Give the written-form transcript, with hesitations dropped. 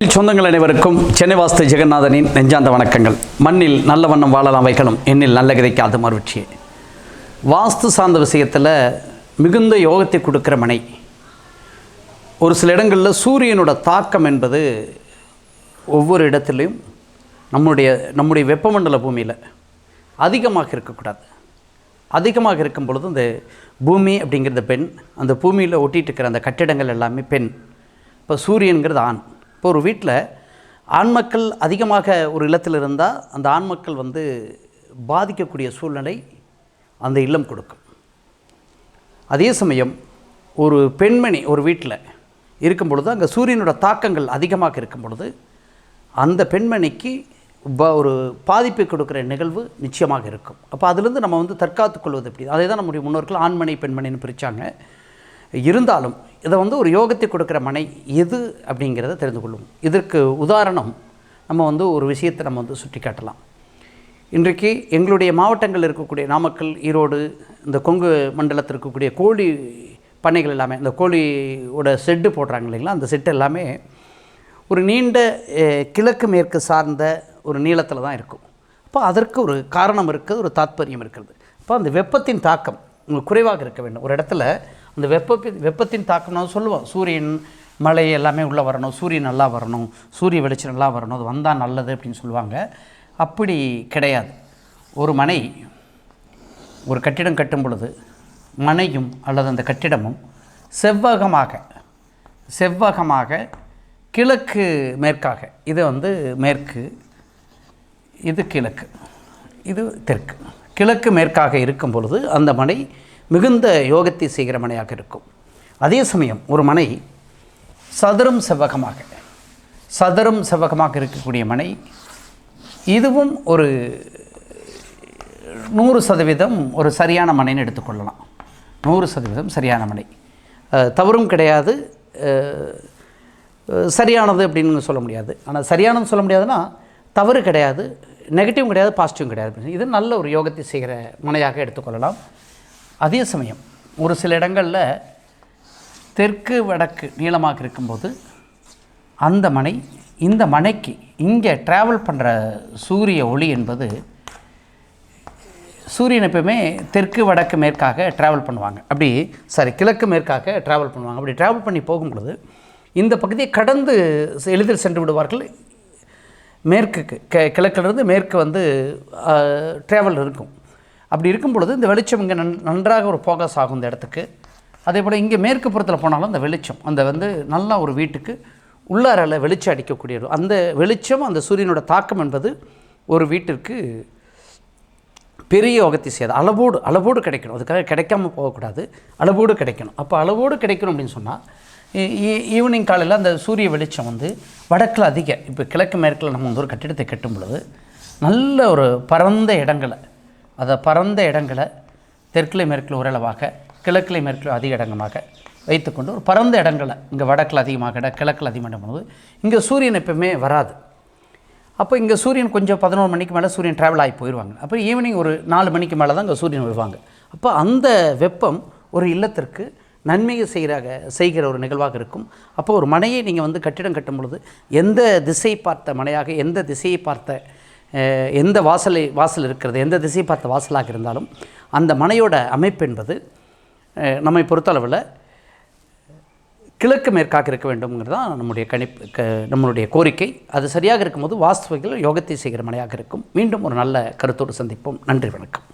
தமிழ் சொந்தங்கள் அனைவருக்கும் சென்னை வாஸ்து ஜெகநாதனின் நெஞ்சார்ந்த வணக்கங்கள். மண்ணில் நல்ல வண்ணம் வாழலாம் வைகளும் எண்ணில் நல்ல கிடைக்காத மறுச்சியே. வாஸ்து சார்ந்த விஷயத்தில் மிகுந்த யோகத்தை கொடுக்குற மனை. ஒரு சில இடங்களில் சூரியனோட தாக்கம் என்பது ஒவ்வொரு இடத்துலையும் நம்முடைய வெப்பமண்டல பூமியில் அதிகமாக இருக்கக்கூடாது. அதிகமாக இருக்கும் பொழுது இந்த பூமி அப்படிங்கிறது பெண், அந்த பூமியில் ஒட்டிகிட்டு இருக்கிற அந்த கட்டிடங்கள் எல்லாமே பெண். இப்போ சூரியன்கிறது ஆண். இப்போ ஒரு வீட்டில் ஆண் மக்கள் அதிகமாக ஒரு இல்லத்தில் இருந்தால் அந்த ஆண் மக்கள் பாதிக்கக்கூடிய சூழ்நிலை அந்த இல்லம் கொடுக்கும். அதே சமயம் ஒரு பெண்மணி ஒரு வீட்டில் இருக்கும் பொழுது அங்கே சூரியனோட தாக்கங்கள் அதிகமாக இருக்கும் பொழுது அந்த பெண்மணிக்கு ஒரு பாதிப்பை கொடுக்குற நிகழ்வு நிச்சயமாக இருக்கும். அப்போ அதிலிருந்து நம்ம தற்காத்து கொள்வது எப்படி? அதை தான் நம்முடைய முன்னோர்கள் ஆண்மனை பெண்மணின்னு பிரித்தாங்க. இருந்தாலும் இதை ஒரு யோகத்தை கொடுக்குற மனை எது அப்படிங்கிறத தெரிந்து கொள்ளும். இதற்கு உதாரணம் நம்ம ஒரு விஷயத்தை நம்ம சுட்டி காட்டலாம். இன்றைக்கு எங்களுடைய மாவட்டங்கள் இருக்கக்கூடிய நாமக்கல், ஈரோடு, இந்த கொங்கு மண்டலத்தில் இருக்கக்கூடிய கோழி பண்ணைகள் எல்லாமே, இந்த கோழியோட செட்டு போடுறாங்க இல்லைங்களா, அந்த செட்டு எல்லாமே ஒரு நீண்ட கிழக்கு மேற்கு சார்ந்த ஒரு நீளத்தில் தான் இருக்கும். அப்போ அதற்கு ஒரு காரணம் இருக்குது, ஒரு தாத்பரியம் இருக்கிறது. அப்போ அந்த வெப்பத்தின் தாக்கம் குறைவாக இருக்க வேண்டும். ஒரு இடத்துல அந்த வெப்பத்தின் தாக்கம் நான் சொல்லுவோம், சூரியன் மழை எல்லாமே உள்ளே வரணும், சூரியன் நல்லா வரணும், சூரிய வெளிச்சம் நல்லா வரணும், அது வந்தால் நல்லது அப்படின்னு சொல்லுவாங்க. அப்படி கிடையாது. ஒரு மனை, ஒரு கட்டிடம் கட்டும் பொழுது மனையும் அல்லது அந்த கட்டிடமும் செவ்வகமாக கிழக்கு மேற்காக, இது மேற்கு, இது கிழக்கு, இது தெற்கு, கிழக்கு மேற்காக இருக்கும் பொழுது அந்த மனை மிகுந்த யோகத்தை செய்கிற மனையாக இருக்கும். அதே சமயம் ஒரு மனை சதுரம் செவ்வகமாக இருக்கக்கூடிய மனை, இதுவும் ஒரு 100% ஒரு சரியான மனைன்னு எடுத்துக்கொள்ளலாம். 100% சரியான மனை, தவறும் கிடையாது, சரியானது அப்படின்னு சொல்ல முடியாது. ஆனால் சரியானது சொல்ல முடியாதுன்னா தவறு கிடையாது, நெகட்டிவும் கிடையாது, பாசிட்டிவும் கிடையாது. இது நல்ல ஒரு யோகத்தை செய்கிற மனையாக எடுத்துக்கொள்ளலாம். அதே சமயம் ஒரு சில இடங்களில் தெற்கு வடக்கு நீளமாக இருக்கும்போது அந்த மனை, இந்த மனைக்கு இங்கே ட்ராவல் பண்ணுற சூரிய ஒளி என்பது, சூரியன் எப்பவுமே தெற்கு வடக்கு மேற்காக ட்ராவல் பண்ணுவாங்க, கிழக்கு மேற்காக ட்ராவல் பண்ணுவாங்க. அப்படி ட்ராவல் பண்ணி போகும்பொழுது இந்த பகுதியை கடந்து எளிதில் சென்று விடுவார்கள். மேற்குக்கு கிழக்கிலிருந்து மேற்கு ட்ராவல் இருக்கும். அப்படி இருக்கும் பொழுது இந்த வெளிச்சம் இங்கே நன்றாக ஒரு ஃபோக்கஸ் ஆகும் இந்த இடத்துக்கு. அதே போல் இங்கே மேற்கு புறத்தில் போனாலும் அந்த வெளிச்சம் நல்லா ஒரு வீட்டுக்கு உள்ளாரால் வெளிச்சம் அடிக்கக்கூடியது. அந்த வெளிச்சம், அந்த சூரியனோட தாக்கம் என்பது ஒரு வீட்டிற்கு பெரிய யோகத்தை செய்யாது. அளவோடு கிடைக்கணும். அதுக்காக கிடைக்காம போகக்கூடாது, அளவோடு கிடைக்கணும். அப்போ அளவோடு கிடைக்கணும் அப்படின்னு சொன்னால் ஈவினிங் காலையில் அந்த சூரிய வெளிச்சம் வடக்கில் அதிகம். இப்போ கிழக்கு மேற்கில் நம்ம ஒரு கட்டிடத்தை கட்டும் பொழுது நல்ல ஒரு பரந்த இடங்களை தெற்கிலை மேற்கில் ஓரளவாக, கிழக்கிலை மேற்கில் அதிக இடங்கமாக வைத்துக்கொண்டு ஒரு பரந்த இடங்களை இங்கே வடக்கில் அதிகமாக கிழக்கில் அதிகமாக பண்ணும்போது இங்கே சூரியன் எப்பவுமே வராது. அப்போ இங்கே சூரியன் கொஞ்சம் 11 மணிக்கு மேலே சூரியன் ட்ராவல் ஆகி போயிடுவாங்க. அப்போ ஈவினிங் ஒரு 4 மணிக்கு மேலே தான் இங்கே சூரியன் வருவாங்க. அப்போ அந்த வெப்பம் ஒரு இல்லத்திற்கு நன்மையை செய்கிற ஒரு நிகழ்வாக இருக்கும். அப்போ ஒரு மனையை நீங்கள் கட்டிடம் கட்டும் பொழுது எந்த திசை பார்த்த மனையாக, எந்த திசையை பார்த்த எந்த வாசல் இருக்கிறது, எந்த திசையை பார்த்த வாசலாக இருந்தாலும் அந்த மனையோட அமைப்பு என்பது நம்மை பொறுத்தளவில் கிழக்கு மேற்காக இருக்க வேண்டும்ங்கிறது தான் நம்மளுடைய கோரிக்கை. அது சரியாக இருக்கும்போது வாஸ்துவைகள் யோகத்தை செய்கிற மனையாக இருக்கும். மீண்டும் ஒரு நல்ல கருத்தோடு சந்திப்போம். நன்றி, வணக்கம்.